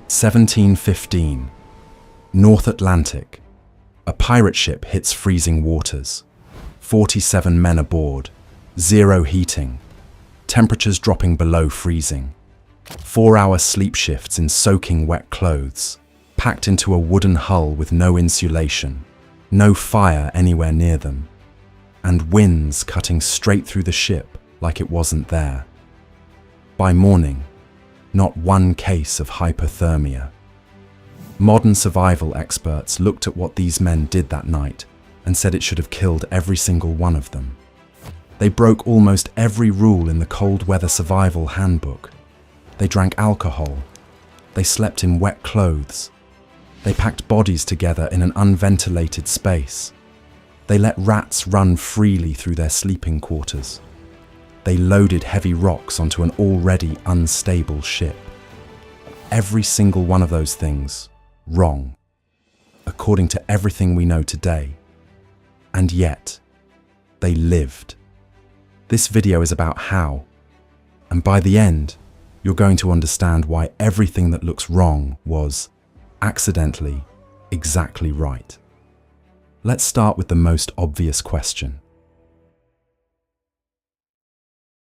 1715. North Atlantic. A pirate ship hits freezing waters. 47 men aboard. Zero heating. Temperatures dropping below freezing. 4-hour sleep shifts in soaking wet clothes. Packed into a wooden hull with no insulation. No fire anywhere near them. And winds cutting straight through the ship like it wasn't there. By morning, not one case of hypothermia. Modern survival experts looked at what these men did that night and said it should have killed every single one of them. They broke almost every rule in the cold weather survival handbook. They drank alcohol. They slept in wet clothes. They packed bodies together in an unventilated space. They let rats run freely through their sleeping quarters. They loaded heavy rocks onto an already unstable ship. Every single one of those things wrong, according to everything we know today. And yet, they lived. This video is about how, and by the end, you're going to understand why everything that looks wrong was, accidentally, exactly right. Let's start with the most obvious question.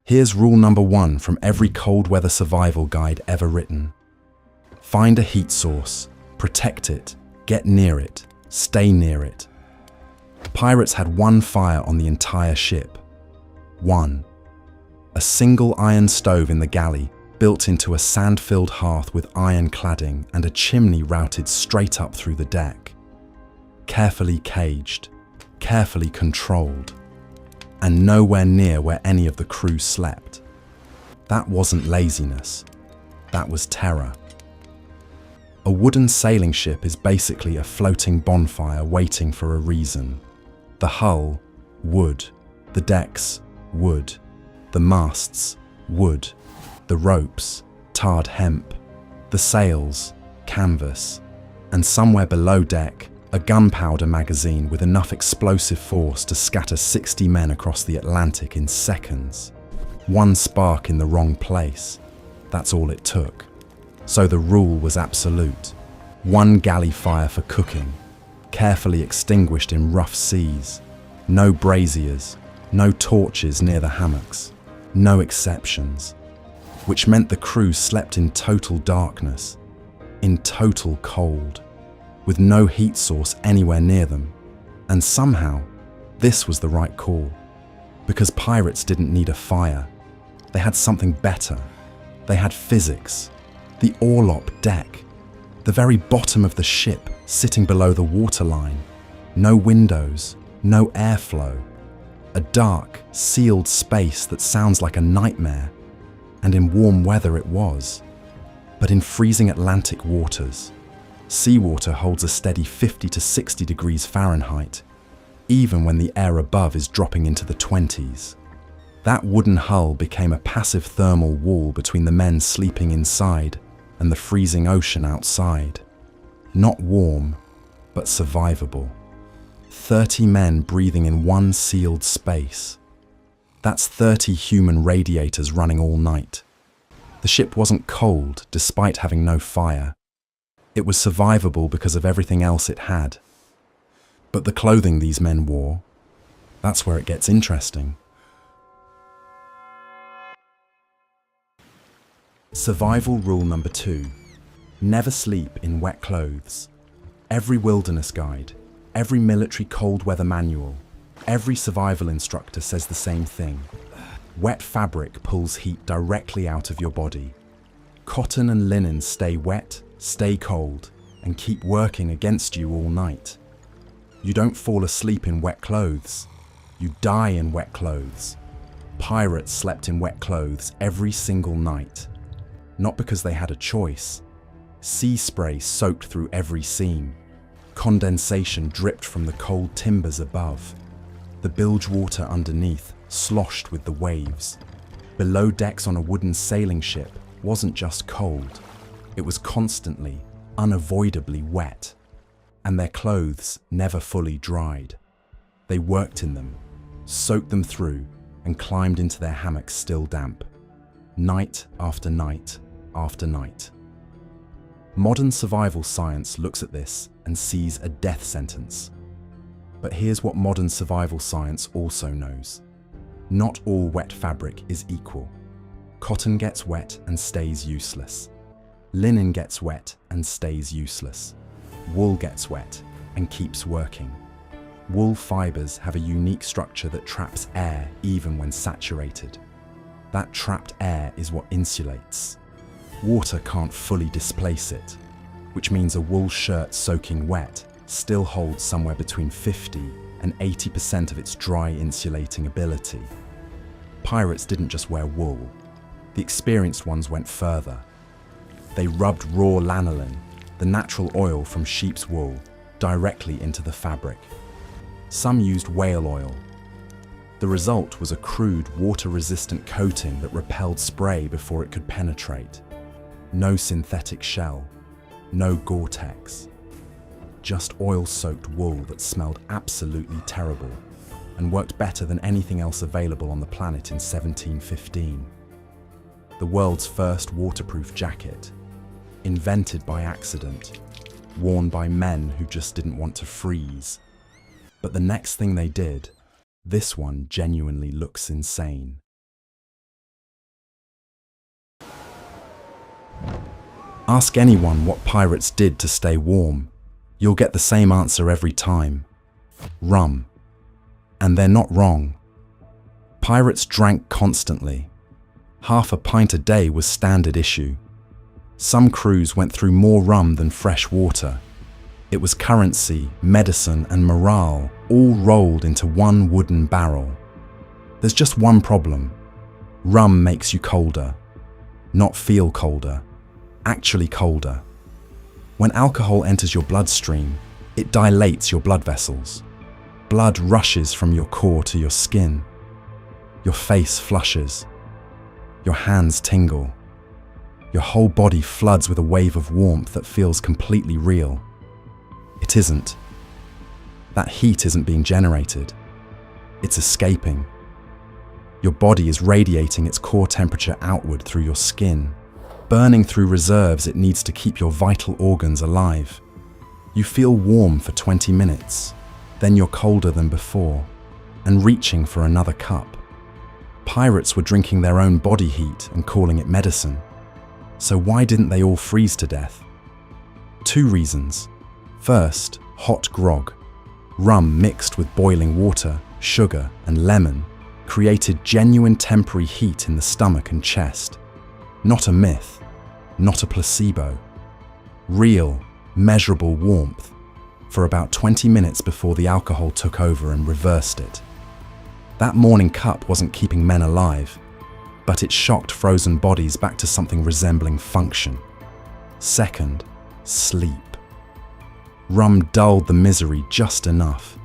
Here's rule number 1 from every cold weather survival guide ever written. Find a heat source, protect it, get near it, stay near it. Pirates had one fire on the entire ship. One. A single iron stove in the galley, built into a sand-filled hearth with iron cladding and a chimney routed straight up through the deck. Carefully caged, carefully controlled, and nowhere near where any of the crew slept. That wasn't laziness, that was terror. A wooden sailing ship is basically a floating bonfire waiting for a reason. The hull, wood. The decks, wood. The masts, wood. The ropes, tarred hemp. The sails, canvas. And somewhere below deck, a gunpowder magazine with enough explosive force to scatter 60 men across the Atlantic in seconds. One spark in the wrong place. That's all it took. So the rule was absolute. One galley fire for cooking, carefully extinguished in rough seas. No braziers, no torches near the hammocks. No exceptions. Which meant the crew slept in total darkness, in total cold, with no heat source anywhere near them. And somehow, this was the right call. Because pirates didn't need a fire. They had something better. They had physics. The Orlop deck. The very bottom of the ship, sitting below the waterline. No windows, no airflow. A dark, sealed space that sounds like a nightmare. And in warm weather it was. But in freezing Atlantic waters, seawater holds a steady 50 to 60 degrees Fahrenheit, even when the air above is dropping into the 20s. That wooden hull became a passive thermal wall between the men sleeping inside and the freezing ocean outside. Not warm, but survivable. 30 men breathing in one sealed space. That's 30 human radiators running all night. The ship wasn't cold despite having no fire. It was survivable because of everything else it had. But the clothing these men wore, that's where it gets interesting. Survival rule number 2. Never sleep in wet clothes. Every wilderness guide, every military cold weather manual, every survival instructor says the same thing. Wet fabric pulls heat directly out of your body. Cotton and linen stay wet, stay cold, and keep working against you all night. You don't fall asleep in wet clothes. You die in wet clothes. Pirates slept in wet clothes every single night. Not because they had a choice. Sea spray soaked through every seam. Condensation dripped from the cold timbers above. The bilge water underneath sloshed with the waves. Below decks on a wooden sailing ship wasn't just cold. It was constantly, unavoidably wet. And their clothes never fully dried. They worked in them, soaked them through, and climbed into their hammocks still damp. Night after night after night. Modern survival science looks at this and sees a death sentence. But here's what modern survival science also knows. Not all wet fabric is equal. Cotton gets wet and stays useless. Linen gets wet and stays useless. Wool gets wet and keeps working. Wool fibers have a unique structure that traps air even when saturated. That trapped air is what insulates. Water can't fully displace it, which means a wool shirt soaking wet still holds somewhere between 50 and 80% of its dry insulating ability. Pirates didn't just wear wool. The experienced ones went further. They rubbed raw lanolin, the natural oil from sheep's wool, directly into the fabric. Some used whale oil. The result was a crude, water-resistant coating that repelled spray before it could penetrate. No synthetic shell, no Gore-Tex. Just oil-soaked wool that smelled absolutely terrible and worked better than anything else available on the planet in 1715. The world's first waterproof jacket, invented by accident, worn by men who just didn't want to freeze. But the next thing they did, this one genuinely looks insane. Ask anyone what pirates did to stay warm. You'll get the same answer every time. Rum. And they're not wrong. Pirates drank constantly. Half a pint a day was standard issue. Some crews went through more rum than fresh water. It was currency, medicine, and morale all rolled into one wooden barrel. There's just one problem. Rum makes you colder. Not feel colder. Actually colder. When alcohol enters your bloodstream, it dilates your blood vessels. Blood rushes from your core to your skin. Your face flushes. Your hands tingle. Your whole body floods with a wave of warmth that feels completely real. It isn't. That heat isn't being generated. It's escaping. Your body is radiating its core temperature outward through your skin, burning through reserves it needs to keep your vital organs alive. You feel warm for 20 minutes, then you're colder than before, and reaching for another cup. Pirates were drinking their own body heat and calling it medicine. So why didn't they all freeze to death? 2 reasons. First, hot grog. Rum mixed with boiling water, sugar, and lemon created genuine temporary heat in the stomach and chest. Not a myth, not a placebo. Real, measurable warmth for about 20 minutes before the alcohol took over and reversed it. That morning cup wasn't keeping men alive, but it shocked frozen bodies back to something resembling function. Second, sleep. Rum dulled the misery just enough.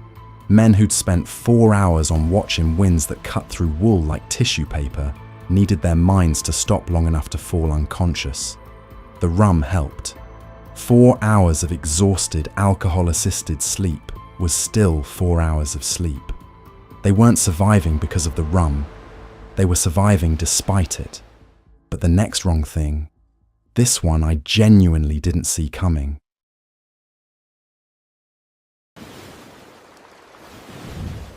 Men who'd spent 4 hours on watch in winds that cut through wool like tissue paper needed their minds to stop long enough to fall unconscious. The rum helped. 4 hours of exhausted, alcohol-assisted sleep was still 4 hours of sleep. They weren't surviving because of the rum. They were surviving despite it. But the next wrong thing, this one I genuinely didn't see coming.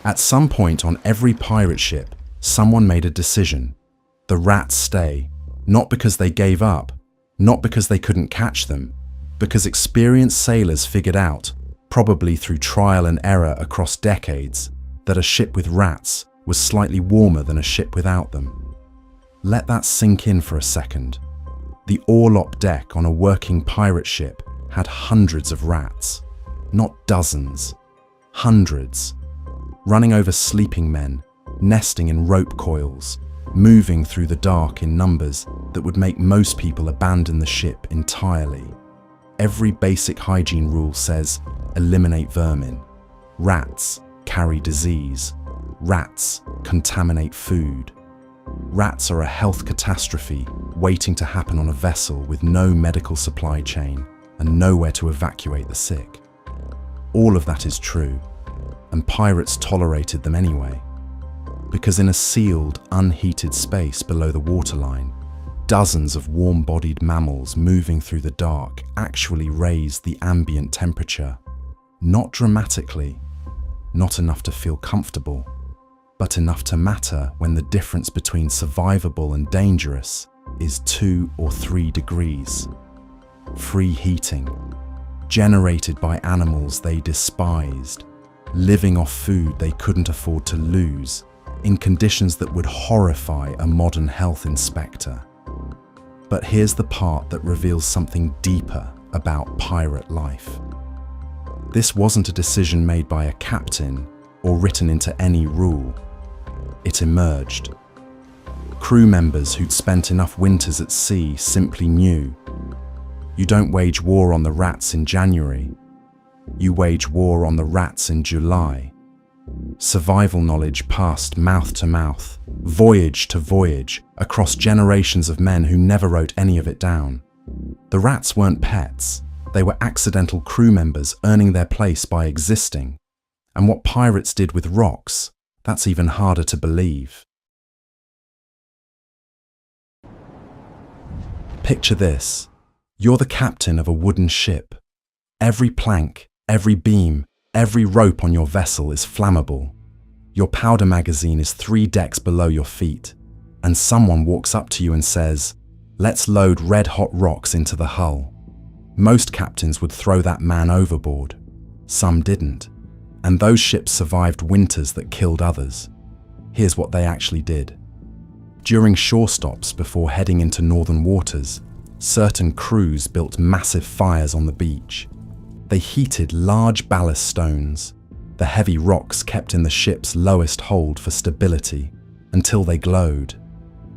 At some point on every pirate ship, someone made a decision. The rats stay, not because they gave up, not because they couldn't catch them, because experienced sailors figured out, probably through trial and error across decades, that a ship with rats was slightly warmer than a ship without them. Let that sink in for a second. The Orlop deck on a working pirate ship had hundreds of rats, not dozens, hundreds, running over sleeping men, nesting in rope coils, moving through the dark in numbers that would make most people abandon the ship entirely. Every basic hygiene rule says, eliminate vermin. Rats carry disease. Rats contaminate food. Rats are a health catastrophe waiting to happen on a vessel with no medical supply chain and nowhere to evacuate the sick. All of that is true, and pirates tolerated them anyway, because in a sealed, unheated space below the waterline, Dozens of warm-bodied mammals moving through the dark actually raised the ambient temperature. Not dramatically, not enough to feel comfortable, but enough to matter when the difference between survivable and dangerous is 2 or 3 degrees. Free heating, generated by animals they despised, living off food they couldn't afford to lose, in conditions that would horrify a modern health inspector. But here's the part that reveals something deeper about pirate life. This wasn't a decision made by a captain or written into any rule. It emerged. Crew members who'd spent enough winters at sea simply knew. You don't wage war on the rats in January. You wage war on the rats in July. Survival knowledge passed mouth to mouth, voyage to voyage, across generations of men who never wrote any of it down. The rats weren't pets. They were accidental crew members earning their place by existing. And what pirates did with rocks, that's even harder to believe. Picture this. You're the captain of a wooden ship. Every plank, every beam, every rope on your vessel is flammable. Your powder magazine is 3 decks below your feet, and someone walks up to you and says, "Let's load red-hot rocks into the hull." Most captains would throw that man overboard. Some didn't, and those ships survived winters that killed others. Here's what they actually did. During shore stops before heading into northern waters, certain crews built massive fires on the beach. They heated large ballast stones, the heavy rocks kept in the ship's lowest hold for stability, until they glowed.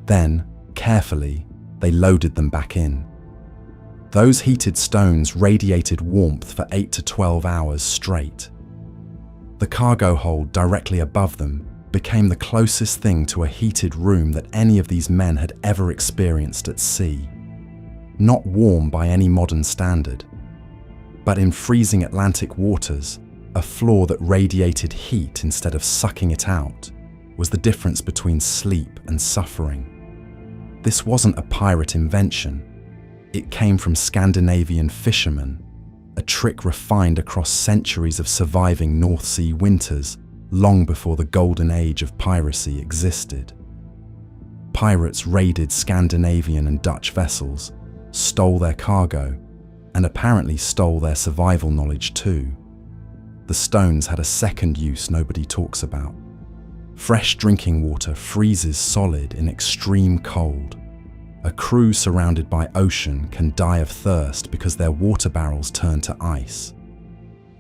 Then, carefully, they loaded them back in. Those heated stones radiated warmth for 8 to 12 hours straight. The cargo hold directly above them became the closest thing to a heated room that any of these men had ever experienced at sea. Not warm by any modern standard, but in freezing Atlantic waters, a floor that radiated heat instead of sucking it out was the difference between sleep and suffering. This wasn't a pirate invention. It came from Scandinavian fishermen, a trick refined across centuries of surviving North Sea winters long before the Golden Age of Piracy existed. Pirates raided Scandinavian and Dutch vessels, stole their cargo, and apparently stole their survival knowledge too. The stones had a second use nobody talks about. Fresh drinking water freezes solid in extreme cold. A crew surrounded by ocean can die of thirst because their water barrels turn to ice.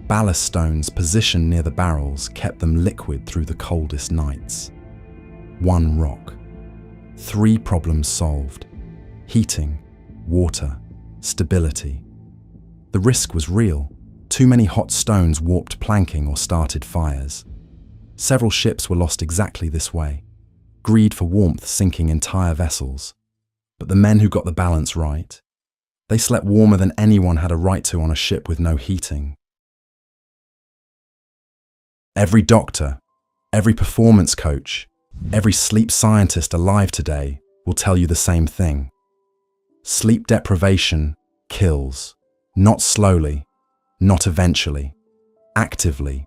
Ballast stones positioned near the barrels kept them liquid through the coldest nights. 1 rock. 3 problems solved. Heating, water, stability. The risk was real. Too many hot stones warped planking or started fires. Several ships were lost exactly this way. Greed for warmth sinking entire vessels. But the men who got the balance right, they slept warmer than anyone had a right to on a ship with no heating. Every doctor, every performance coach, every sleep scientist alive today will tell you the same thing. Sleep deprivation kills, not slowly, not eventually, actively.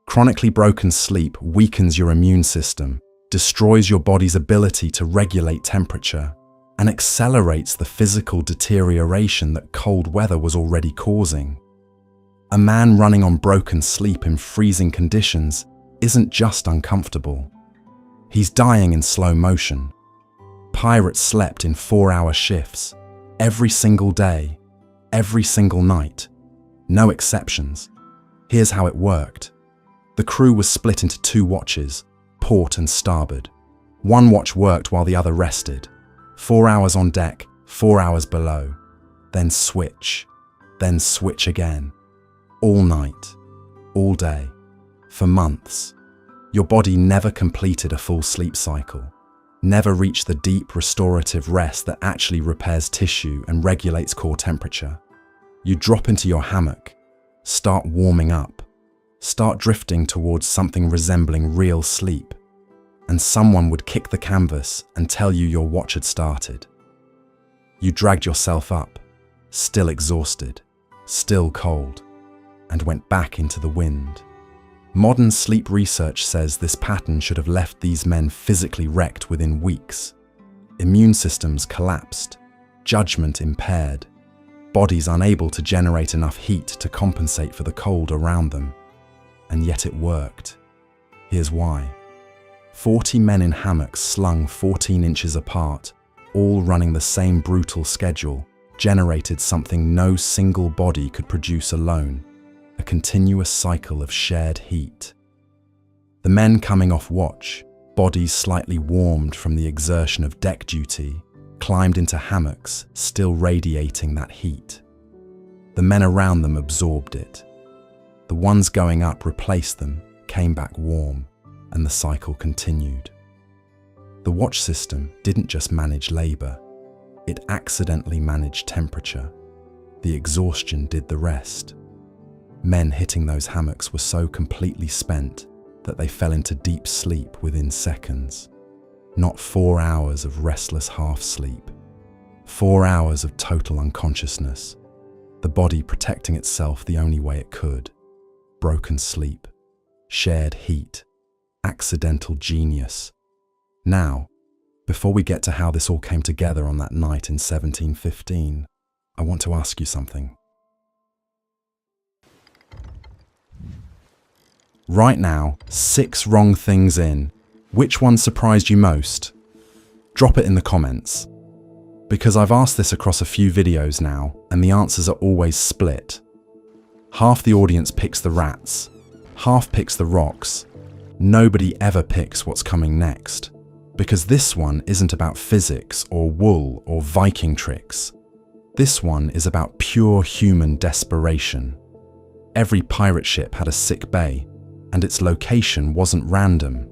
Chronically broken sleep weakens your immune system, destroys your body's ability to regulate temperature, and accelerates the physical deterioration that cold weather was already causing. A man running on broken sleep in freezing conditions isn't just uncomfortable. He's dying in slow motion. Pirates slept in 4-hour shifts, every single day, every single night. No exceptions. Here's how it worked. The crew was split into 2 watches, port and starboard. One watch worked while the other rested. 4 hours on deck, 4 hours below. Then switch again. All night, all day, for months. Your body never completed a full sleep cycle, never reached the deep restorative rest that actually repairs tissue and regulates core temperature. You drop into your hammock, start warming up, start drifting towards something resembling real sleep, and someone would kick the canvas and tell you your watch had started. You dragged yourself up, still exhausted, still cold, and went back into the wind. Modern sleep research says this pattern should have left these men physically wrecked within weeks. Immune systems collapsed, judgment impaired, bodies unable to generate enough heat to compensate for the cold around them. And yet it worked. Here's why. 40 men in hammocks slung 14 inches apart, all running the same brutal schedule, generated something no single body could produce alone, a continuous cycle of shared heat. The men coming off watch, bodies slightly warmed from the exertion of deck duty, climbed into hammocks, still radiating that heat. The men around them absorbed it. The ones going up replaced them, came back warm, and the cycle continued. The watch system didn't just manage labor, it accidentally managed temperature. The exhaustion did the rest. Men hitting those hammocks were so completely spent that they fell into deep sleep within seconds. Not 4 hours of restless half-sleep. 4 hours of total unconsciousness. The body protecting itself the only way it could. Broken sleep. Shared heat. Accidental genius. Now, before we get to how this all came together on that night in 1715, I want to ask you something. Right now, 6 wrong things in. Which one surprised you most? Drop it in the comments. Because I've asked this across a few videos now, and the answers are always split. Half the audience picks the rats, half picks the rocks. Nobody ever picks what's coming next. Because this one isn't about physics or wool or Viking tricks. This one is about pure human desperation. Every pirate ship had a sick bay, and its location wasn't random.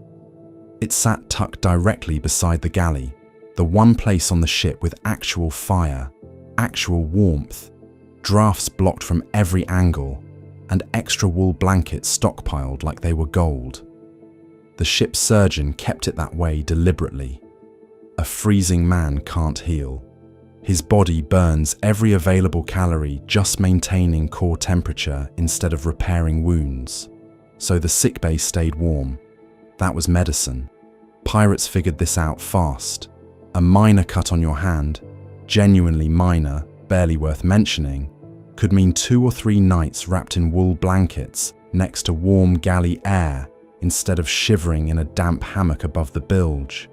It sat tucked directly beside the galley, the one place on the ship with actual fire, actual warmth, drafts blocked from every angle, and extra wool blankets stockpiled like they were gold. The ship's surgeon kept it that way deliberately. A freezing man can't heal. His body burns every available calorie just maintaining core temperature instead of repairing wounds. So the sickbay stayed warm. That was medicine. Pirates figured this out fast. A minor cut on your hand, genuinely minor, barely worth mentioning, could mean 2 or 3 nights wrapped in wool blankets next to warm galley air instead of shivering in a damp hammock above the bilge.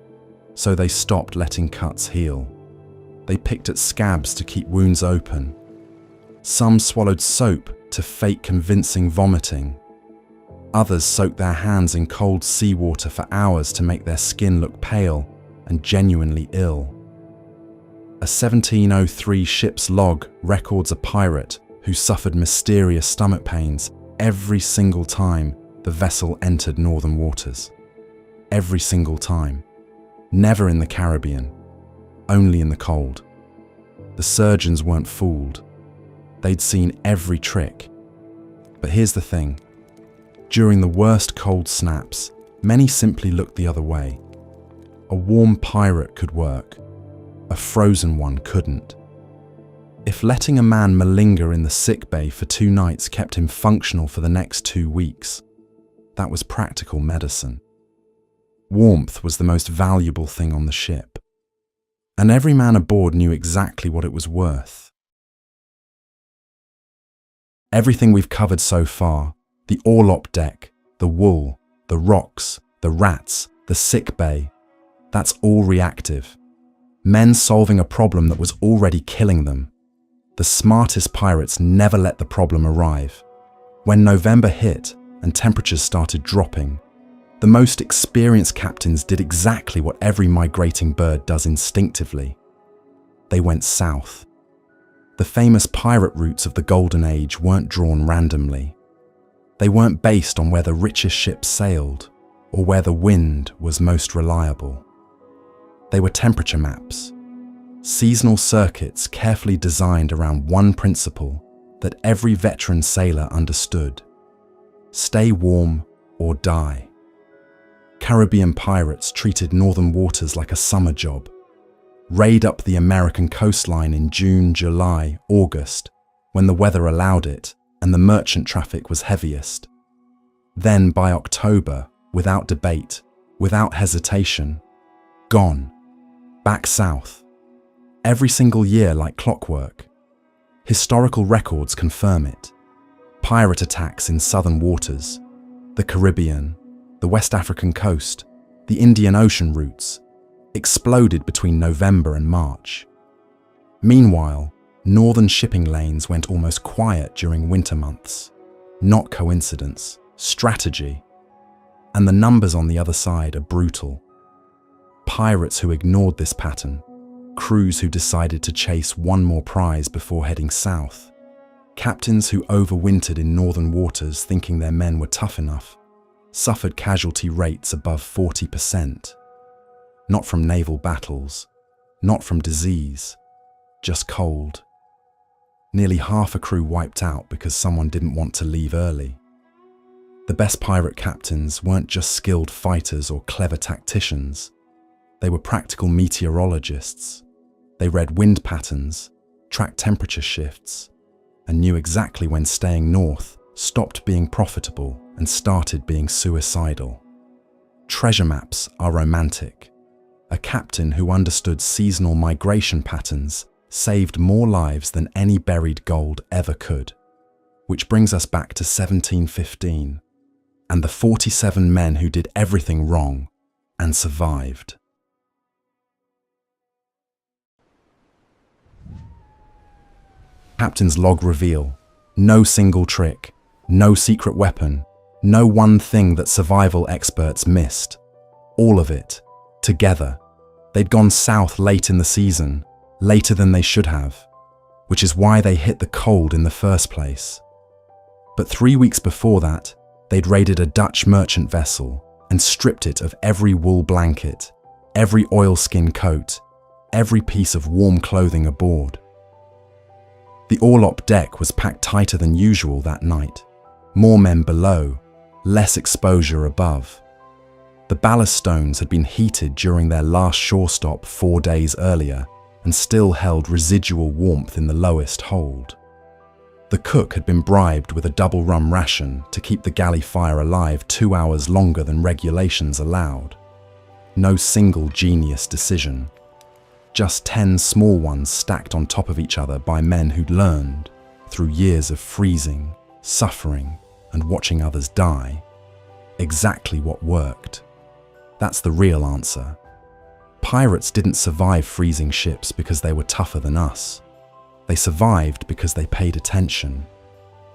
So they stopped letting cuts heal. They picked at scabs to keep wounds open. Some swallowed soap to fake convincing vomiting. Others soaked their hands in cold seawater for hours to make their skin look pale and genuinely ill. A 1703 ship's log records a pirate who suffered mysterious stomach pains every single time the vessel entered northern waters. Every single time. Never in the Caribbean, only in the cold. The surgeons weren't fooled. They'd seen every trick. But here's the thing. During the worst cold snaps, many simply looked the other way. A warm pirate could work. A frozen one couldn't. If letting a man malinger in the sick bay for 2 nights kept him functional for the next 2 weeks, that was practical medicine. Warmth was the most valuable thing on the ship. And every man aboard knew exactly what it was worth. Everything we've covered so far, the Orlop deck, the wool, the rocks, the rats, the sick bay, that's all reactive. Men solving a problem that was already killing them. The smartest pirates never let the problem arrive. When November hit and temperatures started dropping, the most experienced captains did exactly what every migrating bird does instinctively. They went south. The famous pirate routes of the Golden Age weren't drawn randomly. They weren't based on where the richest ships sailed or where the wind was most reliable. They were temperature maps, seasonal circuits carefully designed around one principle that every veteran sailor understood: stay warm or die. Caribbean pirates treated northern waters like a summer job. raid up the American coastline in June, July, August, when the weather allowed it and the merchant traffic was heaviest. Then by October, without debate, without hesitation, gone, back south. Every single year like clockwork. Historical records confirm it. Pirate attacks in southern waters, the Caribbean, the West African coast, the Indian Ocean routes, exploded between November and March. Meanwhile, northern shipping lanes went almost quiet during winter months. Not coincidence, strategy. And the numbers on the other side are brutal. Pirates who ignored this pattern, crews who decided to chase one more prize before heading south, captains who overwintered in northern waters thinking their men were tough enough, suffered casualty rates above 40%. Not from naval battles, not from disease, just cold. Nearly half a crew wiped out because someone didn't want to leave early. The best pirate captains weren't just skilled fighters or clever tacticians. They were practical meteorologists. They read wind patterns, tracked temperature shifts, and knew exactly when staying north stopped being profitable and started being suicidal. Treasure maps are romantic. A captain who understood seasonal migration patterns saved more lives than any buried gold ever could. Which brings us back to 1715, and the 47 men who did everything wrong and survived. Captain's log reveal: no single trick, no secret weapon, no one thing that survival experts missed. All of it, together. They'd gone south late in the season, later than they should have, which is why they hit the cold in the first place. But 3 weeks before that, they'd raided a Dutch merchant vessel and stripped it of every wool blanket, every oilskin coat, every piece of warm clothing aboard. The Orlop deck was packed tighter than usual that night. More men below, less exposure above. The ballast stones had been heated during their last shore stop 4 days earlier and still held residual warmth in the lowest hold. The cook had been bribed with a double rum ration to keep the galley fire alive 2 hours longer than regulations allowed. No single genius decision. Just 10 small ones stacked on top of each other by men who'd learned, through years of freezing, suffering, and watching others die, exactly what worked. That's the real answer. Pirates didn't survive freezing ships because they were tougher than us. They survived because they paid attention.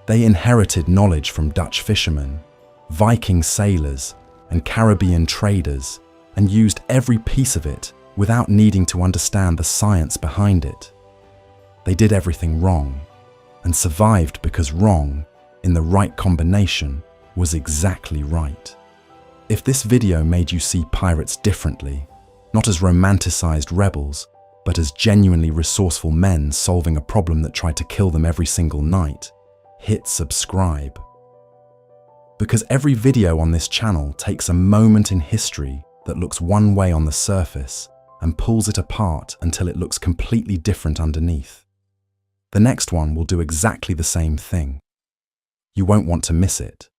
They inherited knowledge from Dutch fishermen, Viking sailors, and Caribbean traders, and used every piece of it without needing to understand the science behind it. They did everything wrong, and survived because wrong, in the right combination, was exactly right. If this video made you see pirates differently, not as romanticized rebels, but as genuinely resourceful men solving a problem that tried to kill them every single night, hit subscribe. Because every video on this channel takes a moment in history that looks one way on the surface and pulls it apart until it looks completely different underneath. The next one will do exactly the same thing. You won't want to miss it.